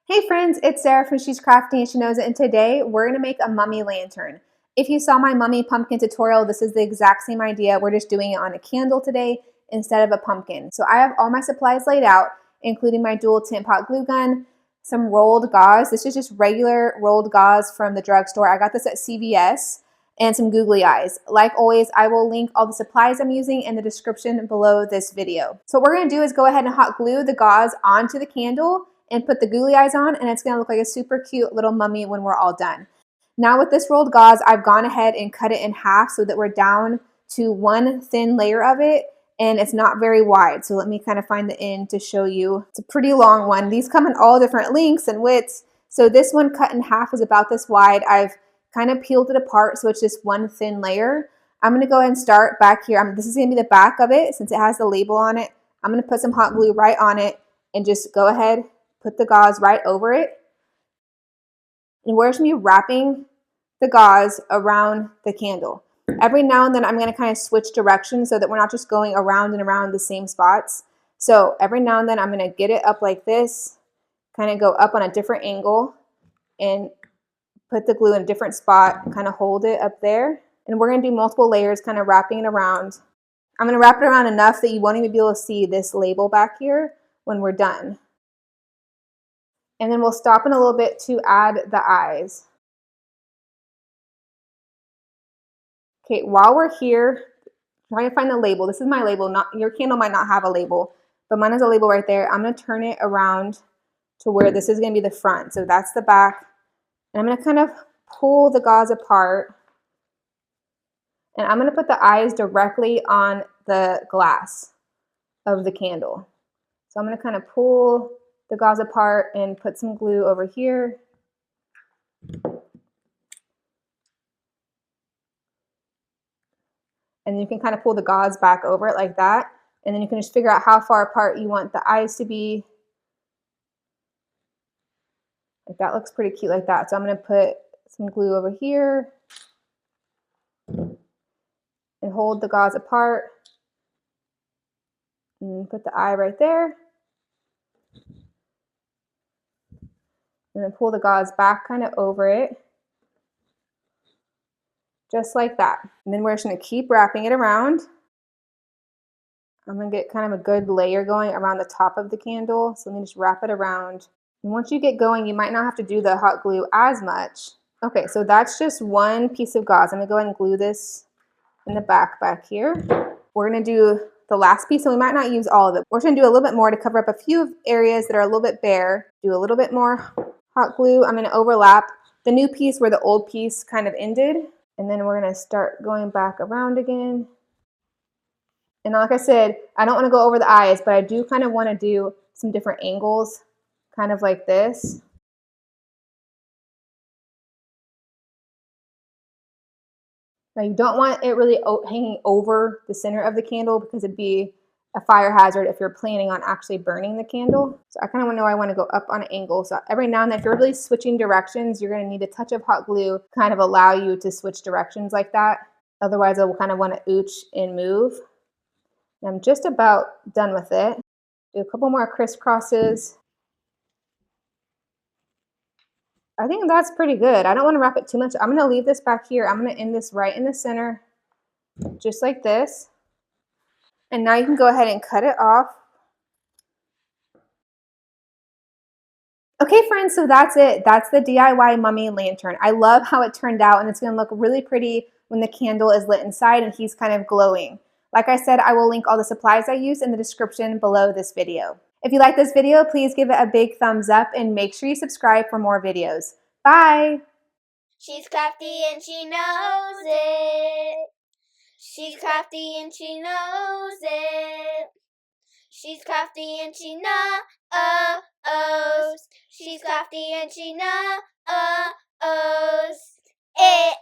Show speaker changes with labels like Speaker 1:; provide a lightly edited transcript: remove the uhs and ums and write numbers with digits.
Speaker 1: Hey friends, it's Sarah from She's Crafty and She Knows It, and today we're going to make a mummy lantern. If you saw my mummy pumpkin tutorial, this is the exact same idea. We're just doing it on a candle today instead of a pumpkin. So I have all my supplies laid out, including my dual tint pot glue gun, some rolled gauze. This is just regular rolled gauze from the drugstore. I got this at CVS, and some googly eyes. Like always, I will link all the supplies I'm using in the description below this video. So what we're going to do is go ahead and hot glue the gauze onto the candle and put the googly eyes on, and it's going to look like a super cute little mummy when we're all done. Now with this rolled gauze, I've gone ahead and cut it in half so that we're down to one thin layer of it, and it's not very wide. So let me kind of find the end to show you. It's a pretty long one. These come in all different lengths and widths. So this one cut in half is about this wide. I've kind of peeled it apart so it's just one thin layer. I'm going to go ahead and start back here. This is going to be the back of it since it has the label on it. I'm going to put some hot glue right on it and just go ahead, put the gauze right over it. And we're just going to be wrapping the gauze around the candle. Every now and then I'm going to kind of switch directions so that we're not just going around and around the same spots. So every now and then I'm going to get it up like this, kind of go up on a different angle and put the glue in a different spot and kind of hold it up there. And we're going to do multiple layers, kind of wrapping it around. I'm going to wrap it around enough that you won't even be able to see this label back here when we're done. And then we'll stop in a little bit to add the eyes. Okay, while we're here, try to find the label. This is my label. Your candle might not have a label, but mine has a label right there. I'm going to turn it around to where this is going to be the front. So that's the back. And I'm going to kind of pull the gauze apart. And I'm going to put the eyes directly on the glass of the candle. So I'm going to kind of pull the gauze apart and put some glue over here. And you can kind of pull the gauze back over it like that. And then you can just figure out how far apart you want the eyes to be. Like that looks pretty cute like that. So I'm going to put some glue over here and hold the gauze apart. And put the eye right there. And then pull the gauze back kind of over it. Just like that. And then we're just going to keep wrapping it around. I'm going to get kind of a good layer going around the top of the candle. So let me just wrap it around. And once you get going, you might not have to do the hot glue as much. Okay, so that's just one piece of gauze. I'm going to go ahead and glue this in the back here. We're going to do the last piece, and we might not use all of it. We're going to do a little bit more to cover up a few areas that are a little bit bare. Do a little bit more hot glue. I'm going to overlap the new piece where the old piece kind of ended. And then we're going to start going back around again. And like I said, I don't want to go over the eyes, but I do kind of want to do some different angles, kind of like this. Now you don't want it really hanging over the center of the candle because it'd be a fire hazard if you're planning on actually burning the candle. So I kind of know I want to go up on an angle. So every now and then, if you're really switching directions, you're going to need a touch of hot glue, kind of allow you to switch directions like that. Otherwise, I will kind of want to ooch and move. And I'm just about done with it. Do a couple more crisscrosses. I think that's pretty good. I don't want to wrap it too much. I'm going to leave this back here. I'm going to end this right in the center, just like this. And now you can go ahead and cut it off. Okay, friends, so that's it. That's the DIY mummy lantern. I love how it turned out, and it's going to look really pretty when the candle is lit inside and he's kind of glowing. Like I said, I will link all the supplies I use in the description below this video. If you like this video, please give it a big thumbs up and make sure you subscribe for more videos. Bye!
Speaker 2: She's crafty and she knows it. She's crafty and she knows it. She's crafty and she knows. She's crafty and she knows it.